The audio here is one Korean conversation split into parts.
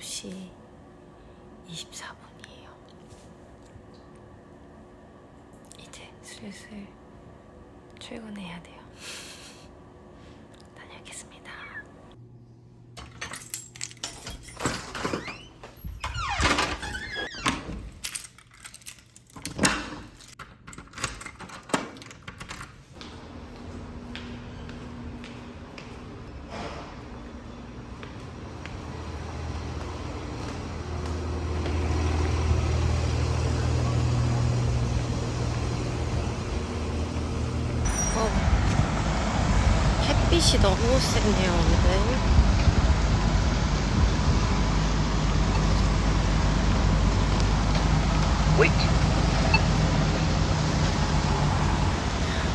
7시 24분이에요. 이제 슬슬 출근해야 돼요. 다녀오겠습니다. 햇빛이 너무 세네요, 오늘.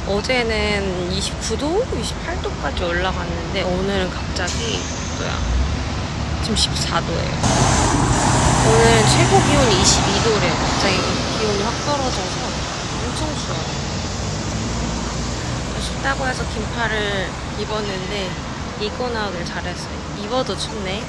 어제는 29도, 28도까지 올라갔는데 오늘은 갑자기 지금 14도예요. 오늘은 최고 기온이 22도래요. 갑자기 기온이 확 떨어져서 엄청 추워요. 춥다고 해서 긴팔을 입었는데 입고 나오길 잘했어요. 입어도 춥네.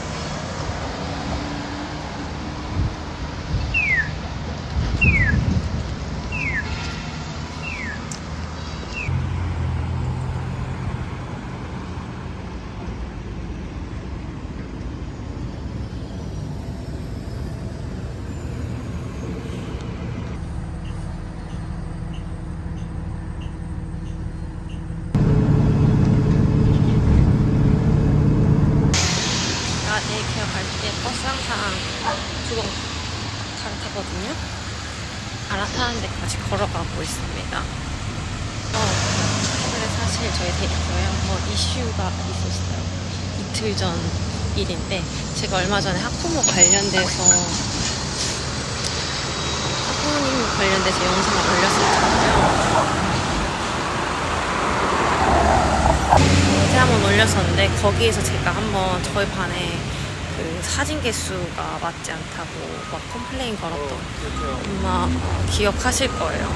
데이케어 갈 때 버스 항상 두 번 갈아타거든요. 갈아타는 데까지 걸어가고 있습니다. 근데 사실 저희 데이케어에 한번 이슈가 있었어요. 이틀 전 일인데 제가 얼마 전에 학부모님 관련돼서 영상을 올렸었잖아요. 제가 한번 올렸었는데 거기에서 제가 한번 저희 반에 그 사진 개수가 맞지 않다고 막 컴플레인 걸었던 아마 기억하실 거예요.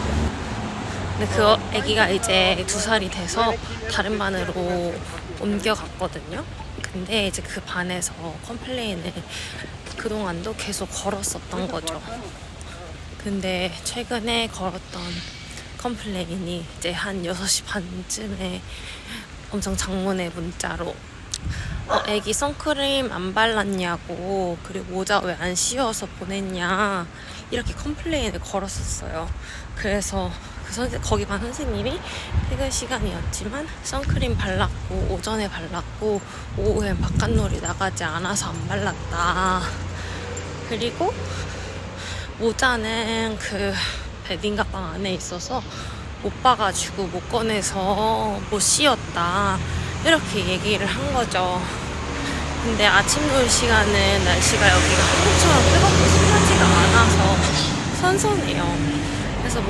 근데 그 아기가 이제 2살이 돼서 다른 반으로 옮겨갔거든요. 근데 이제 그 반에서 컴플레인을 그동안도 계속 걸었었던 거죠. 근데 최근에 걸었던 컴플레인이 이제 한 6시 반쯤에 엄청 장문의 문자로 애기 선크림 안 발랐냐고, 그리고 모자 왜 안 씌워서 보냈냐, 이렇게 컴플레인을 걸었었어요. 그래서 거기 반 선생님이 퇴근 시간이었지만 선크림 발랐고 오전에 발랐고 오후엔 바깥놀이 나가지 않아서 안 발랐다. 그리고 모자는 그 베딩 가방 안에 있어서 못 봐가지고 못 꺼내서 못 씌웠다, 이렇게 얘기를 한 거죠. 근데 아침 놀 시간은 날씨가 여기가 한국처럼 뜨겁고 습하지가 않아서 선선해요. 그래서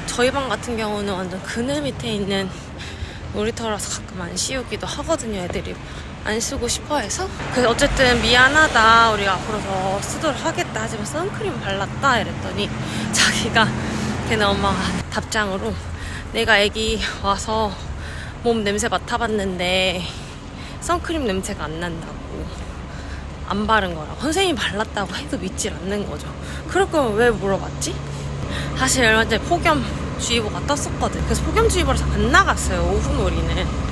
저희 방 같은 경우는 완전 그늘 밑에 있는 놀이터라서 가끔 안 씌우기도 하거든요. 애들이 안 쓰고 싶어 해서. 그래서 어쨌든 미안하다, 우리가 앞으로 더 쓰도록 하겠다, 하지만 선크림 발랐다 이랬더니 자기가, 걔네 엄마가 답장으로 내가 애기 와서 몸 냄새 맡아봤는데 선크림 냄새가 안 난다고, 안 바른 거라고, 선생님이 발랐다고 해도 믿질 않는 거죠. 그럴 거면 왜 물어봤지? 사실 얼마 전에 폭염주의보가 떴었거든. 그래서 폭염주의보라서 안 나갔어요, 오후놀이는.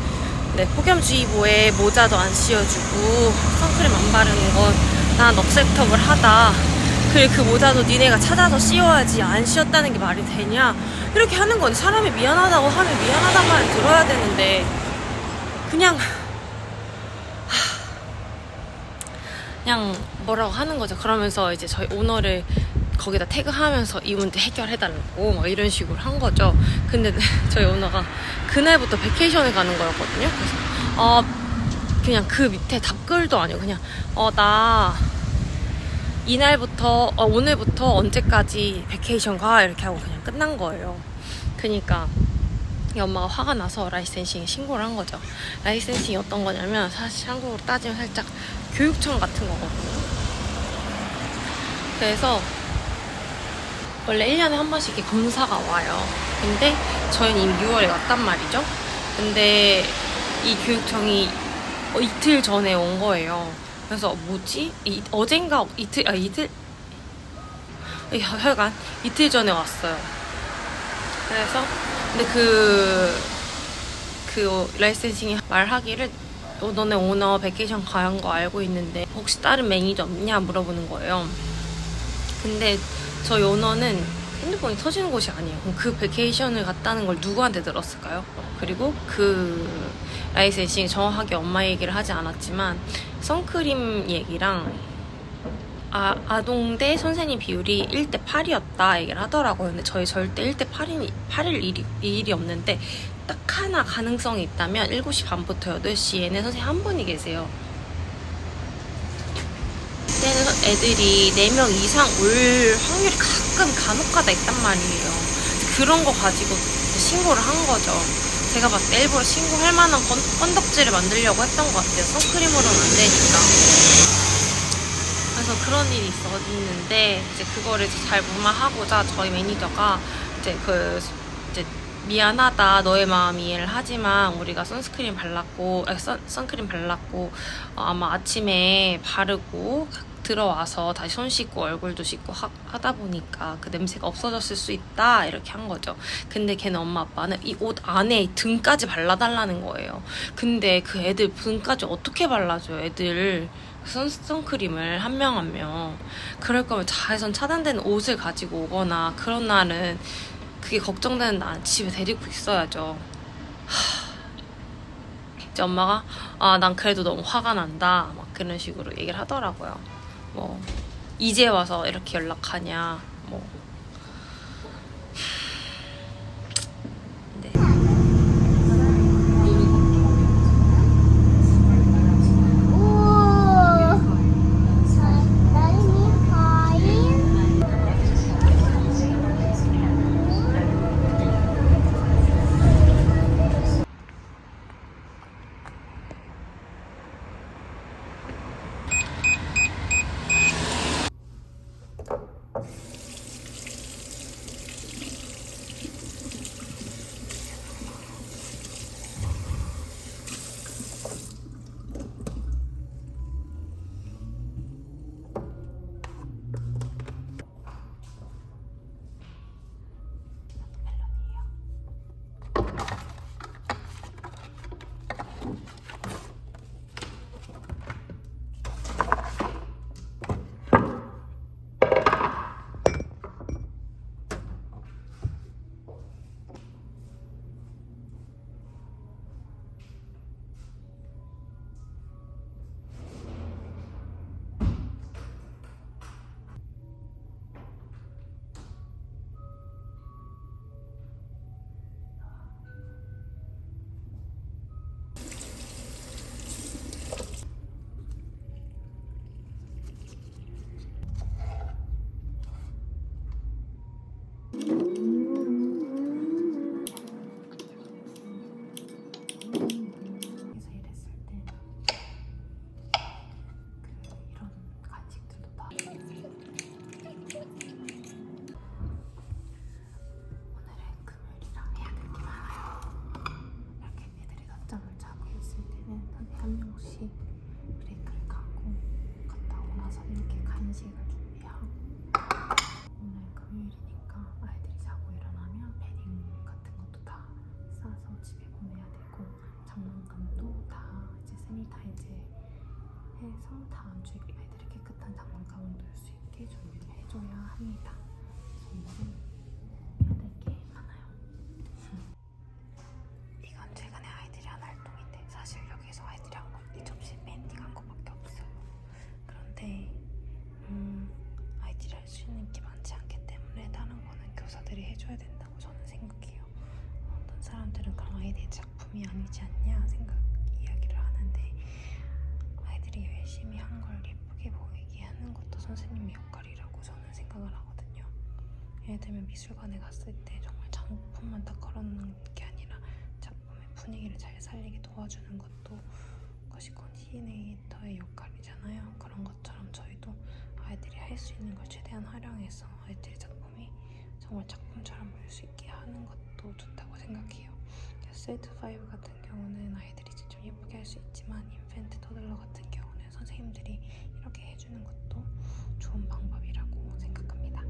네, 폭염주의보에 모자도 안 씌워주고 선크림 안 바르는 건 난 억셉터블 하다. 그리고 그 모자도 니네가 찾아서 씌워야지, 안 씌웠다는 게 말이 되냐, 이렇게 하는 건데, 사람이 미안하다고 하면 미안하단 말을 들어야 되는데 그냥 뭐라고 하는 거죠. 그러면서 이제 저희 오너를 거기다 태그하면서 이 문제 해결해달라고 막 이런 식으로 한 거죠. 근데 저희 오너가 그날부터 베케이션을 가는 거였거든요. 그래서 그냥 그 밑에 답글도 아니고 그냥 나 이날부터 오늘부터 언제까지 베케이션 가, 이렇게 하고 그냥 끝난 거예요. 그러니까 이 엄마가 화가 나서 라이센싱에 신고를 한 거죠. 라이센싱이 어떤 거냐면 사실 한국으로 따지면 살짝 교육청 같은 거거든요. 그래서 원래 1년에 한 번씩 이렇게 검사가 와요. 근데 저희는 이미 6월에 왔단 말이죠. 근데 이 교육청이 이틀 전에 온 거예요. 그래서 뭐지? 어젠가 이틀 하여간 이틀 전에 왔어요. 그래서 근데 그 라이센싱이 말하기를 너네 오너 베케이션 가는 거 알고 있는데 혹시 다른 매니저 없냐 물어보는 거예요. 근데 저희 오너는 핸드폰이 터지는 곳이 아니에요. 그럼 그 베케이션을 갔다는 걸 누구한테 들었을까요? 그리고 그 라이센싱 정확하게 엄마 얘기를 하지 않았지만 선크림 얘기랑 아동대 선생님 비율이 1대 8이었다 얘기를 하더라고요. 근데 저희 절대 1대 8일 일이 없는데 딱 하나 가능성이 있다면 7시 반부터 8시에는 선생님 한 분이 계세요. 그때는 애들이 4명 이상 올 확률이 간혹가다 있단 말이에요. 그런 거 가지고 신고를 한 거죠. 제가 봤을 때 일부러 신고할 만한 건덕지를 만들려고 했던 것 같아요. 선크림으로는 안 되니까. 그래서 그런 일이 있었는데 이제 그거를 잘 무마하고자 저희 매니저가 이제 미안하다 너의 마음 이해를 하지만 우리가 선크림 발랐고 아마 아침에 바르고 들어와서 다시 손 씻고 얼굴도 씻고 하다 보니까 그 냄새가 없어졌을 수 있다 이렇게 한 거죠. 근데 걔는 엄마 아빠는 이 옷 안에 등까지 발라달라는 거예요. 근데 그 애들 등까지 어떻게 발라줘요? 애들 선크림을 한 명 한 명. 그럴 거면 자외선 차단되는 옷을 가지고 오거나 그런 날은 그게 걱정되는 날 집에 데리고 있어야죠. 이제 엄마가 난 그래도 너무 화가 난다 막 그런 식으로 얘기를 하더라고요. 뭐 이제 와서 이렇게 연락하냐 뭐. 네. 한 명씩 브레이크를 가고 갔다 오고 나서 이렇게 간식을 준비하고 오늘 금요일이니까 아이들이 자고 일어나면 패딩 같은 것도 다 싸서 집에 보내야 되고 장난감도 다 이제 세니타이즈 해서 다음 주에 아이들이 깨끗한 장난감을 넣을 수 있게 준비를 해줘야 합니다. 오늘은 해야 될 게 많아요. 이건 최근에 아이들이 한 활동인데 사실 여기서 아이들이 한 거 이 접시에 밴딩 한 거밖에 없어요. 그런데 아이들이 할 수 있는 게 많지 않기 때문에 다른 거는 교사들이 해줘야 된다고 저는 생각해요. 어떤 사람들은 그런 아이들의 작품이 아니지 않냐 이야기를 하는데 아이들이 열심히 한 걸 예쁘게 보이게 하는 것도 선생님의 역할이라고 저는 생각을 하거든요. 예를 들면 미술관에 갔을 때 정말 작품만 딱 걸어놓는 게 아니라 작품의 분위기를 잘 살리게 도와주는 것도 그것이 코디네이터의 역할이잖아요. 그런 것처럼 저희도 아이들이 할 수 있는 걸 최대한 활용해서 아이들의 작품이 정말 작품처럼 보일 수 있게 하는 것도 좋다고 생각해요. 세트 5 같은 경우는 아이들이 직접 예쁘게 할 수 있지만 인펜트 토들러 같은 경우는 선생님들이 이렇게 해주는 것도 좋은 방법이라고 생각합니다.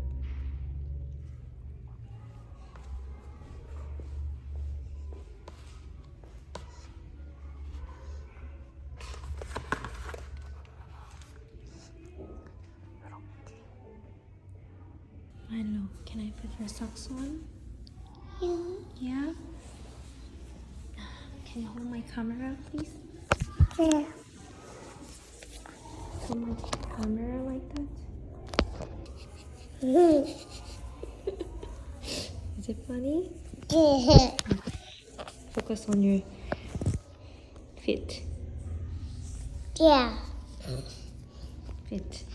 Milo, can I put your socks on? Yeah? Can you hold my camera, please? Yeah. Hold my camera like that? Is it funny? Yeah. Focus on your feet. Yeah. Feet.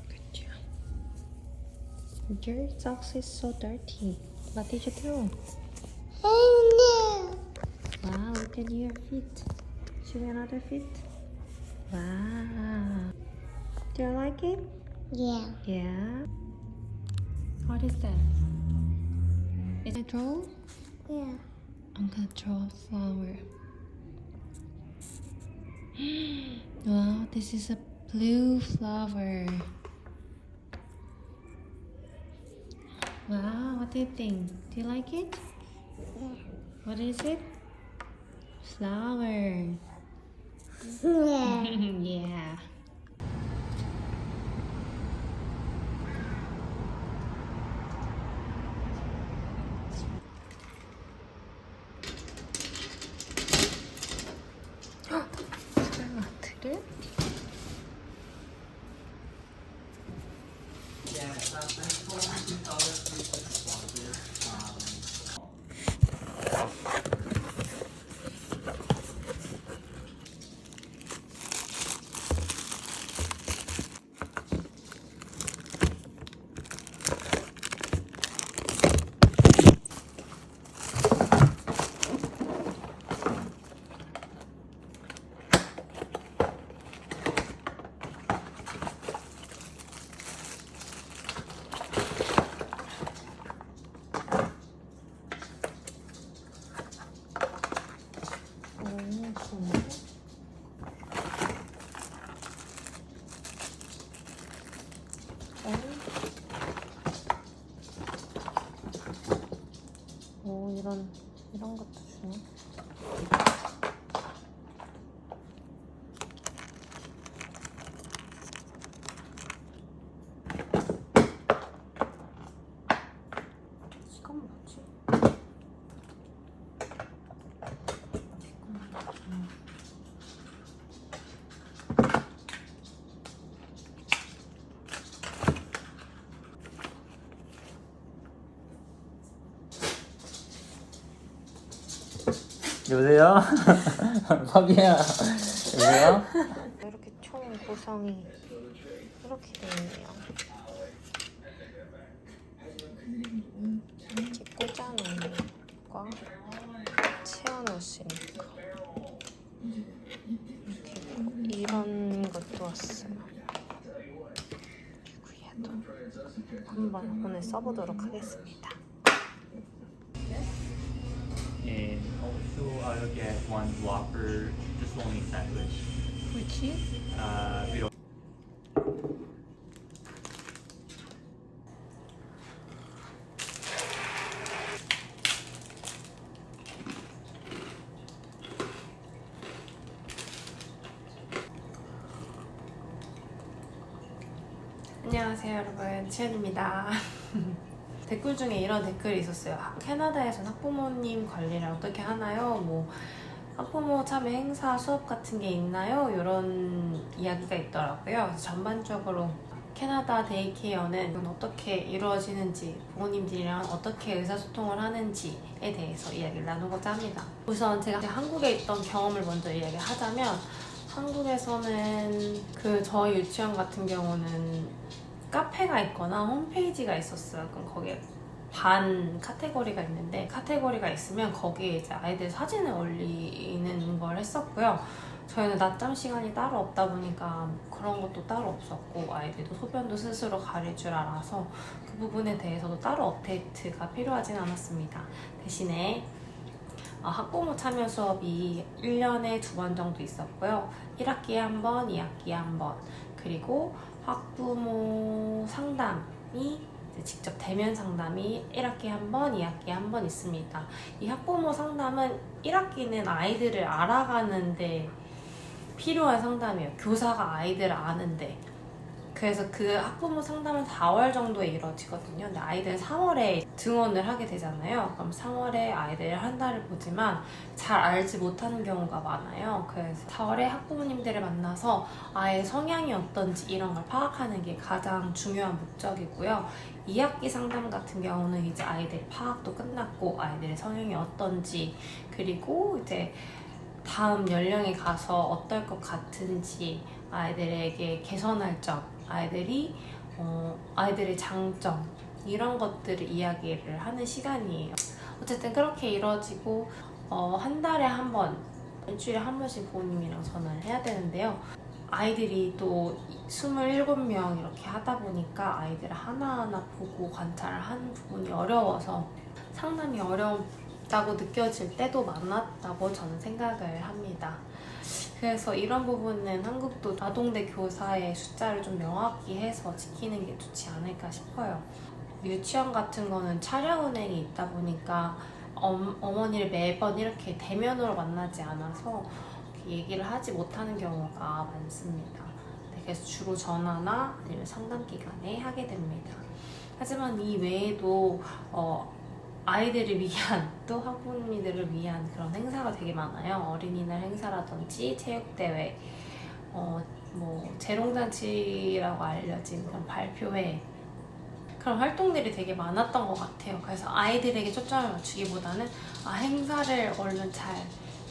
Good job. Your socks is so dirty. What did you do? Oh Wow, look at your feet. Show me another feet. Wow. Do you like it? no. Yeah. Yeah. What is that? Is it draw? Yeah. I'm gonna draw a flower. Wow, this is a blue flower. Wow, what do you think? Do you like it? Yeah. What is it? Flower. Yeah. Yeah. 마트를 오, 이런 것도 주네. 시간 뭐지? 여보세요? 석이야. 여보세요? 이렇게 총 구성이 이렇게 되어 있네요. 이렇게 꽂아놓으니까 채워놓을 수 있으니까 이렇게 이런 것도 왔어요. 그리고 얘도 한번 오늘 써보도록 하겠습니다. And also I'll get one Whopper, just only sandwich. Which is? We don't. 안녕하세요 여러분, 치은입니다. 댓글 중에 이런 댓글이 있었어요. 캐나다에선 학부모님 관리를 어떻게 하나요? 뭐 학부모 참여 행사 수업 같은 게 있나요? 이런 이야기가 있더라고요. 그래서 전반적으로 캐나다 데이케어는 어떻게 이루어지는지, 부모님들이랑 어떻게 의사소통을 하는지에 대해서 이야기를 나누고자 합니다. 우선 제가 한국에 있던 경험을 먼저 이야기하자면, 한국에서는 저희 유치원 같은 경우는 카페가 있거나 홈페이지가 있었어요. 그럼 거기에 반 카테고리가 있는데 카테고리가 있으면 거기에 이제 아이들 사진을 올리는 걸 했었고요. 저희는 낮잠 시간이 따로 없다 보니까 그런 것도 따로 없었고 아이들도 소변도 스스로 가릴 줄 알아서 그 부분에 대해서도 따로 업데이트가 필요하진 않았습니다. 대신에 학부모 참여 수업이 1년에 2번 정도 있었고요. 1학기에 한 번, 2학기에 한 번, 그리고 학부모 상담이 직접 대면 상담이 1학기에 한 번, 2학기에 한 번 있습니다. 이 학부모 상담은 1학기는 아이들을 알아가는데 필요한 상담이에요. 교사가 아이들을 아는데. 그래서 그 학부모 상담은 4월 정도에 이루어지거든요. 근데 아이들은 3월에 등원을 하게 되잖아요. 그럼 3월에 아이들을 한 달을 보지만 잘 알지 못하는 경우가 많아요. 그래서 4월에 학부모님들을 만나서 아이의 성향이 어떤지 이런 걸 파악하는 게 가장 중요한 목적이고요. 2학기 상담 같은 경우는 이제 아이들 파악도 끝났고 아이들의 성향이 어떤지 그리고 이제 다음 연령에 가서 어떨 것 같은지 아이들에게 개선할 점, 아이들의 장점 이런 것들을 이야기를 하는 시간이에요. 어쨌든 그렇게 이루어지고 한 달에 한 번, 일주일에 한 번씩 부모님이랑 전화를 해야 되는데요. 아이들이 또 27명 이렇게 하다 보니까 아이들을 하나하나 보고 관찰을 하는 부분이 어려워서 상담이 어렵다고 느껴질 때도 많았다고 저는 생각을 합니다. 그래서 이런 부분은 한국도 아동대 교사의 숫자를 좀 명확히 해서 지키는 게 좋지 않을까 싶어요. 유치원 같은 거는 차량 운행이 있다 보니까 어머니를 매번 이렇게 대면으로 만나지 않아서 얘기를 하지 못하는 경우가 많습니다. 그래서 주로 전화나 아니면 상담 기간에 하게 됩니다. 하지만 이 외에도 아이들을 위한 또 학부모님들을 위한 그런 행사가 되게 많아요. 어린이날 행사라든지 체육대회, 재롱잔치라고 알려진 그런 발표회 그런 활동들이 되게 많았던 것 같아요. 그래서 아이들에게 초점을 맞추기보다는 행사를 얼른 잘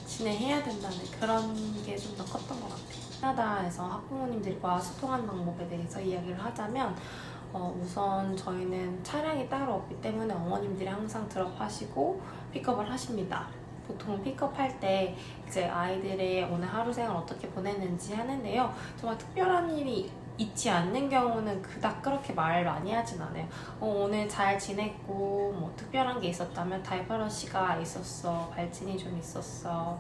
진행해야 된다는 그런 게 좀 더 컸던 것 같아요. 캐나다에서 학부모님들과 소통하는 방법에 대해서 이야기를 하자면 우선 저희는 차량이 따로 없기 때문에 어머님들이 항상 드롭하시고 픽업을 하십니다. 보통 픽업할 때 이제 아이들의 오늘 하루 생활 어떻게 보냈는지 하는데요. 정말 특별한 일이 있지 않는 경우는 그닥 그렇게 말 많이 하진 않아요. 오늘 잘 지냈고 뭐 특별한 게 있었다면 다이퍼러시가 있었어, 발진이 좀 있었어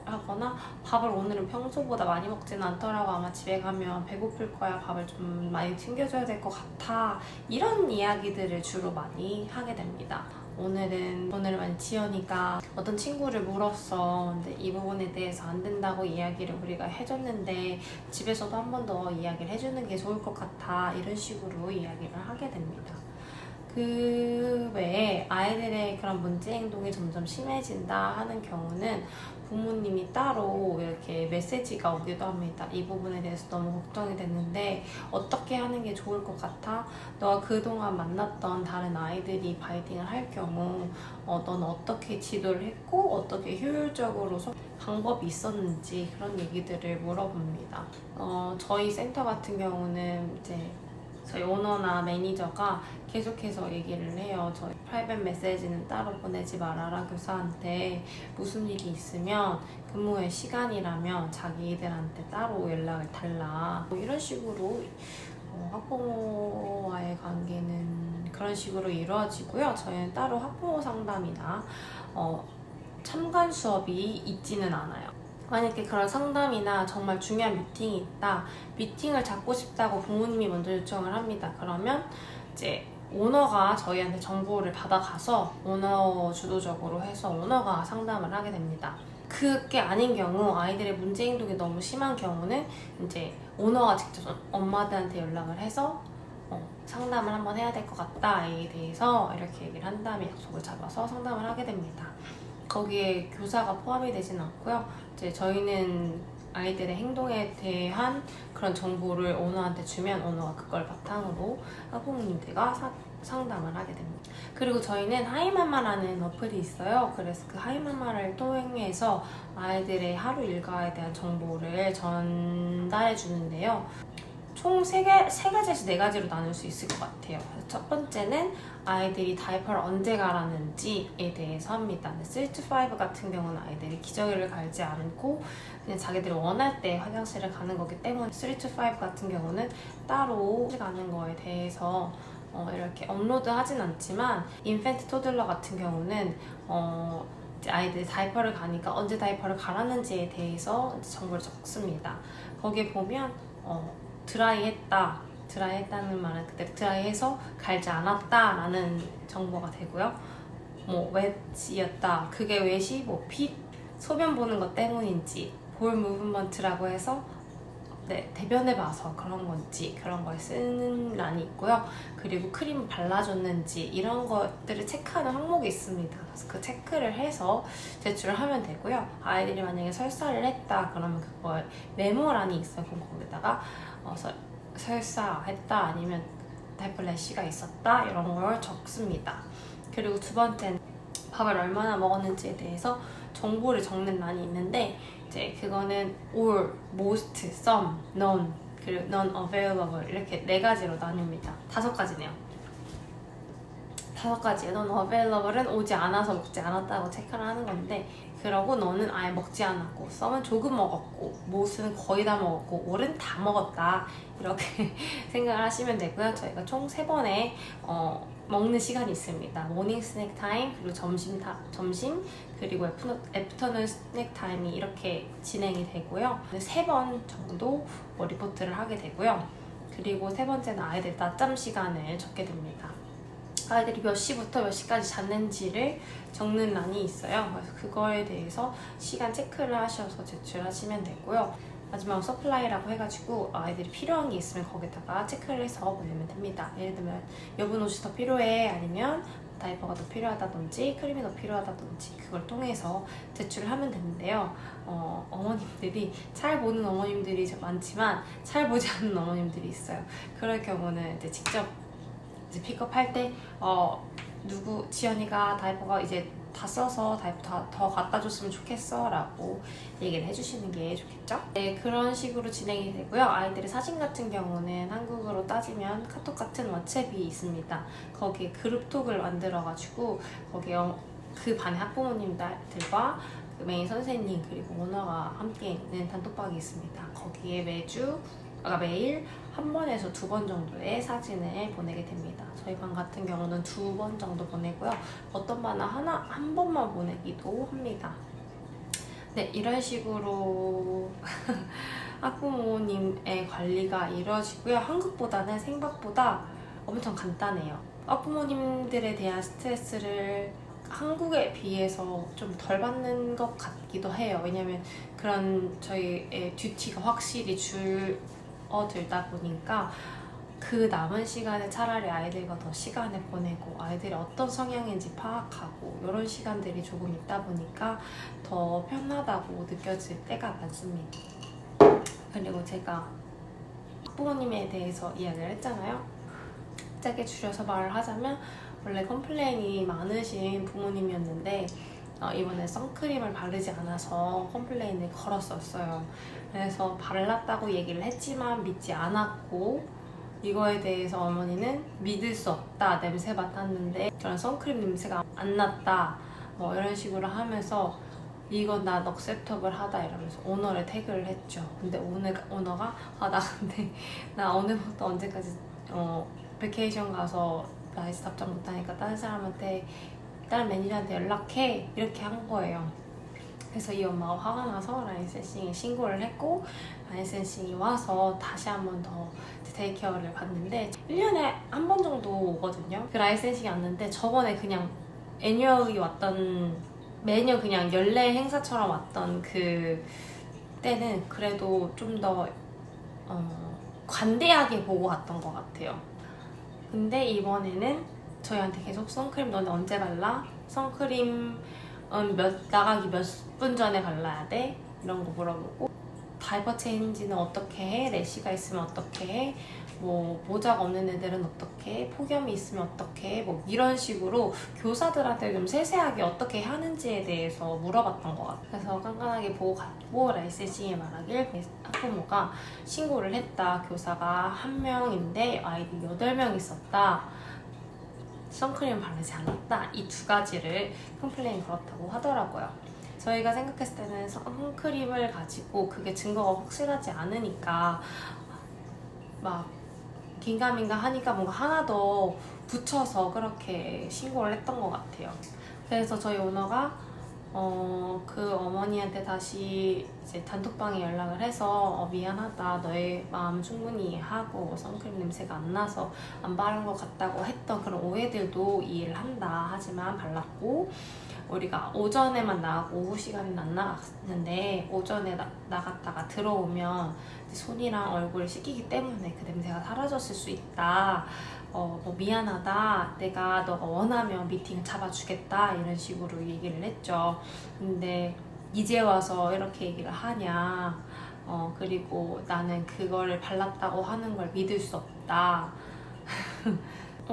하거나 밥을 오늘은 평소보다 많이 먹지는 않더라고 아마 집에 가면 배고플 거야 밥을 좀 많이 챙겨줘야 될 것 같아 이런 이야기들을 주로 많이 하게 됩니다. 오늘은 많이 지연이가 어떤 친구를 물었어. 근데 이 부분에 대해서 안 된다고 이야기를 우리가 해줬는데 집에서도 한 번 더 이야기를 해주는 게 좋을 것 같아. 이런 식으로 이야기를 하게 됩니다. 그 외에 아이들의 그런 문제 행동이 점점 심해진다 하는 경우는 부모님이 따로 이렇게 메시지가 오기도 합니다. 이 부분에 대해서 너무 걱정이 됐는데 어떻게 하는 게 좋을 것 같아? 너가 그동안 만났던 다른 아이들이 바이딩을 할 경우 너는 어떻게 지도를 했고 어떻게 효율적으로 방법이 있었는지 그런 얘기들을 물어봅니다. 저희 센터 같은 경우는 이제 저희 오너나 매니저가 계속해서 얘기를 해요. 저희 프라이빗 메시지는 따로 보내지 말아라 교사한테. 무슨 일이 있으면 근무의 시간이라면 자기들한테 따로 연락을 달라. 이런 식으로 학부모와의 관계는 그런 식으로 이루어지고요. 저희는 따로 학부모 상담이나 참관 수업이 있지는 않아요. 만약에 그런 상담이나 정말 중요한 미팅이 있다, 미팅을 잡고 싶다고 부모님이 먼저 요청을 합니다. 그러면 이제 오너가 저희한테 정보를 받아가서 오너 주도적으로 해서 오너가 상담을 하게 됩니다. 그게 아닌 경우 아이들의 문제 행동이 너무 심한 경우는 이제 오너가 직접 엄마들한테 연락을 해서 상담을 한번 해야 될 것 같다에 대해서 이렇게 얘기를 한 다음에 약속을 잡아서 상담을 하게 됩니다. 거기에 교사가 포함이 되진 않고요. 이제 저희는 아이들의 행동에 대한 그런 정보를 오너한테 주면 오너가 그걸 바탕으로 학부모님들과 상담을 하게 됩니다. 그리고 저희는 하이마마라는 어플이 있어요. 그래서 그 하이마마를 통해서 아이들의 하루 일과에 대한 정보를 전달해 주는데요. 총 세 가지에서 네 가지로 나눌 수 있을 것 같아요. 그래서 첫 번째는 아이들이 다이퍼를 언제 갈았는지에 대해서 합니다. 3-5 같은 경우는 아이들이 기저귀를 갈지 않고 그냥 자기들이 원할 때 화장실을 가는 거기 때문에 3-5 같은 경우는 따로 가는 거에 대해서 이렇게 업로드 하진 않지만 인펜트 토들러 같은 경우는 이제 아이들이 다이퍼를 가니까 언제 다이퍼를 갈았는지에 대해서 정보를 적습니다. 거기에 보면 드라이했다는 말은 그때 드라이해서 갈지 않았다라는 정보가 되고요. 뭐 웻이었다. 그게 웻이 뭐 핏, 소변 보는 것 때문인지 볼 무브먼트라고 해서 대변을 봐서 그런 건지 그런 걸 쓰는 란이 있고요. 그리고 크림 발라줬는지 이런 것들을 체크하는 항목이 있습니다. 그래서 그 체크를 해서 제출을 하면 되고요. 아이들이 만약에 설사를 했다 그러면 그걸 메모란이 있어요. 그럼 거기다가 설사했다 아니면 다이퍼 래쉬가 있었다 이런 걸 적습니다. 그리고 두 번째는 밥을 얼마나 먹었는지에 대해서 정보를 적는 란이 있는데 이제 그거는 all, most, some, none, 그리고 none available 이렇게 네 가지로 나뉩니다. 5가지네요. 5가지예요. none available은 오지 않아서 먹지 않았다고 체크를 하는 건데 그러고 none은 아예 먹지 않았고 some은 조금 먹었고 most는 거의 다 먹었고 all은 다 먹었다 이렇게 생각을 하시면 되고요. 저희가 총 3번에 먹는 시간이 있습니다. 모닝 스낵 타임, 그리고 점심 그리고 애프터눈 스낵 타임이 이렇게 진행이 되고요. 3번 정도 리포트를 하게 되고요. 그리고 세 번째는 아이들 낮잠 시간을 적게 됩니다. 아이들이 몇 시부터 몇 시까지 잤는지를 적는 란이 있어요. 그래서 그거에 대해서 시간 체크를 하셔서 제출하시면 되고요. 마지막 서플라이라고 해가지고 아이들이 필요한 게 있으면 거기다가 체크를 해서 보내면 됩니다. 예를 들면 여분 옷이 더 필요해 아니면 다이퍼가 더 필요하다든지 크림이 더 필요하다든지 그걸 통해서 제출을 하면 되는데요. 어머님들이 잘 보는 어머님들이 많지만 잘 보지 않는 어머님들이 있어요. 그럴 경우는 이제 직접 픽업할 때 누구 지연이가 다이퍼가 이제 다 써서 다이퍼 더 갖다 줬으면 좋겠어 라고 얘기를 해주시는 게 좋겠죠? 네, 그런 식으로 진행이 되고요. 아이들의 사진 같은 경우는 한국어로 따지면 카톡 같은 왓츠앱이 있습니다. 거기에 그룹톡을 만들어가지고 거기에 그 반의 학부모님들과 그 메인 선생님 그리고 오너가 함께 있는 단톡방이 있습니다. 거기에 매일 한 번에서 2번 정도의 사진을 보내게 됩니다. 저희 반 같은 경우는 2번 정도 보내고요. 어떤 반은 한 번만 보내기도 합니다. 네, 이런 식으로 학부모님의 관리가 이루어지고요. 한국보다는 생각보다 엄청 간단해요. 학부모님들에 대한 스트레스를 한국에 비해서 좀 덜 받는 것 같기도 해요. 왜냐면 그런 저희의 듀티가 확실히 줄어들다 보니까 그 남은 시간에 차라리 아이들과 더 시간을 보내고 아이들이 어떤 성향인지 파악하고 이런 시간들이 조금 있다 보니까 더 편하다고 느껴질 때가 많습니다. 그리고 제가 부모님에 대해서 이야기를 했잖아요. 짧게 줄여서 말을 하자면 원래 컴플레인이 많으신 부모님이었는데 이번에 선크림을 바르지 않아서 컴플레인을 걸었었어요. 그래서 발랐다고 얘기를 했지만 믿지 않았고 이거에 대해서 어머니는 믿을 수 없다, 냄새 맡았는데 그런 선크림 냄새가 안 났다 뭐 이런 식으로 하면서 이건 난 억셉터블 하다 이러면서 오너를 태그를 했죠. 근데 오너가 근데 나 오늘부터 언제까지 베케이션 가서 나이스 답장 못하니까 다른 매니저한테 연락해 이렇게 한 거예요. 그래서 이 엄마가 화가 나서 라인센싱에 신고를 했고 라인센싱이 와서 다시 한 번 더 데이케어를 받는데 1년에 한 번 정도 오거든요. 그 라인센싱이 왔는데 저번에 그냥 애뉴얼이 왔던 매년 그냥 연례 행사처럼 왔던 그 때는 그래도 좀 더 관대하게 보고 갔던 것 같아요. 근데 이번에는 저희한테 계속 선크림 너네 언제 발라? 선크림 나가기 몇 분 전에 발라야 돼? 이런 거 물어보고 다이퍼 체인지는 어떻게 해? 래시가 있으면 어떻게 해? 뭐 모자가 없는 애들은 어떻게 해? 폭염이 있으면 어떻게 해? 뭐 이런 식으로 교사들한테 좀 세세하게 어떻게 하는지에 대해서 물어봤던 것 같아요. 그래서 깐깐하게 보고 갔고 라이센싱에 말하길 학부모가 신고를 했다. 교사가 1명인데 아이들 8명 있었다. 선크림 바르지 않았다. 이 2가지를 컴플레인 걸었다고 하더라고요. 저희가 생각했을 때는 선크림을 가지고 그게 증거가 확실하지 않으니까 막 긴가민가 하니까 뭔가 하나 더 붙여서 그렇게 신고를 했던 것 같아요. 그래서 저희 오너가 그 어머니한테 다시 이제 단톡방에 연락을 해서 미안하다, 너의 마음 충분히 이해하고 선크림 냄새가 안 나서 안 바른 것 같다고 했던 그런 오해들도 이해를 한다. 하지만 발랐고 우리가 오전에만 나가고 오후 시간에는 안 나갔는데 오전에 나갔다가 들어오면 손이랑 얼굴을 씻기기 때문에 그 냄새가 사라졌을 수 있다. 뭐 미안하다. 내가 너가 원하면 미팅을 잡아주겠다. 이런 식으로 얘기를 했죠. 근데 이제 와서 이렇게 얘기를 하냐. 그리고 나는 그거를 발랐다고 하는 걸 믿을 수 없다.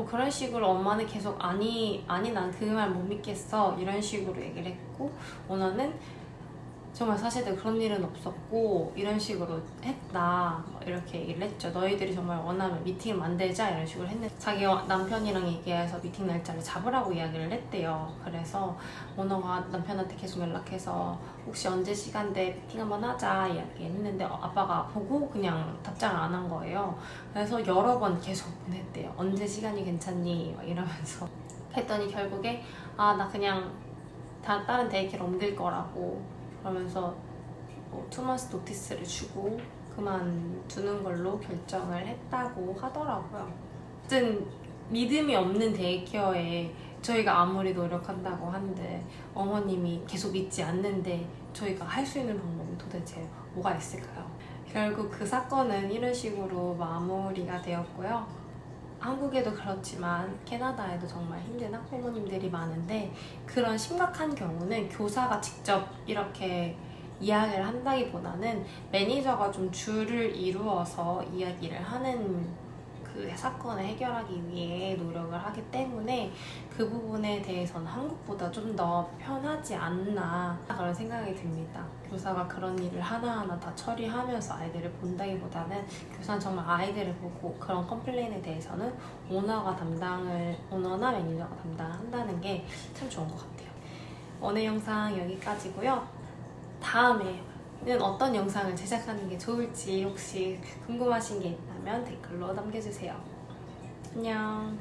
그런 식으로 엄마는 계속 아니 난 그 말 못 믿겠어 이런 식으로 얘기를 했고 오너는 정말 사실은 그런 일은 없었고 이런 식으로 했다 이렇게 얘기를 했죠. 너희들이 정말 원하면 미팅을 만들자 이런 식으로 했는데 자기 남편이랑 얘기해서 미팅 날짜를 잡으라고 이야기를 했대요. 그래서 오너가 남편한테 계속 연락해서 혹시 언제 시간 돼 미팅 한번 하자 이야기했는데 아빠가 보고 그냥 답장을 안 한 거예요. 그래서 여러 번 계속 보냈대요. 언제 시간이 괜찮니 막 이러면서 했더니 결국에 나 그냥 다른 데이케로 옮길 거라고 그러면서 2months 노티스를 주고 그만두는 걸로 결정을 했다고 하더라고요. 어쨌든 믿음이 없는 데이케어에 저희가 아무리 노력한다고 하는데 어머님이 계속 믿지 않는데 저희가 할 수 있는 방법은 도대체 뭐가 있을까요? 결국 그 사건은 이런 식으로 마무리가 되었고요. 한국에도 그렇지만 캐나다에도 정말 힘든 학부모님들이 많은데 그런 심각한 경우는 교사가 직접 이렇게 이야기를 한다기보다는 매니저가 좀 줄을 이루어서 이야기를 하는 그 사건을 해결하기 위해 노력을 하기 때문에 그 부분에 대해서는 한국보다 좀 더 편하지 않나 그런 생각이 듭니다. 교사가 그런 일을 하나하나 다 처리하면서 아이들을 본다기보다는 교사는 정말 아이들을 보고 그런 컴플레인에 대해서는 오너나 매니저가 담당한다는 게 참 좋은 것 같아요. 오늘 영상 여기까지고요. 다음에는 어떤 영상을 제작하는 게 좋을지 혹시 궁금하신 게 있다면 댓글로 남겨주세요. 안녕.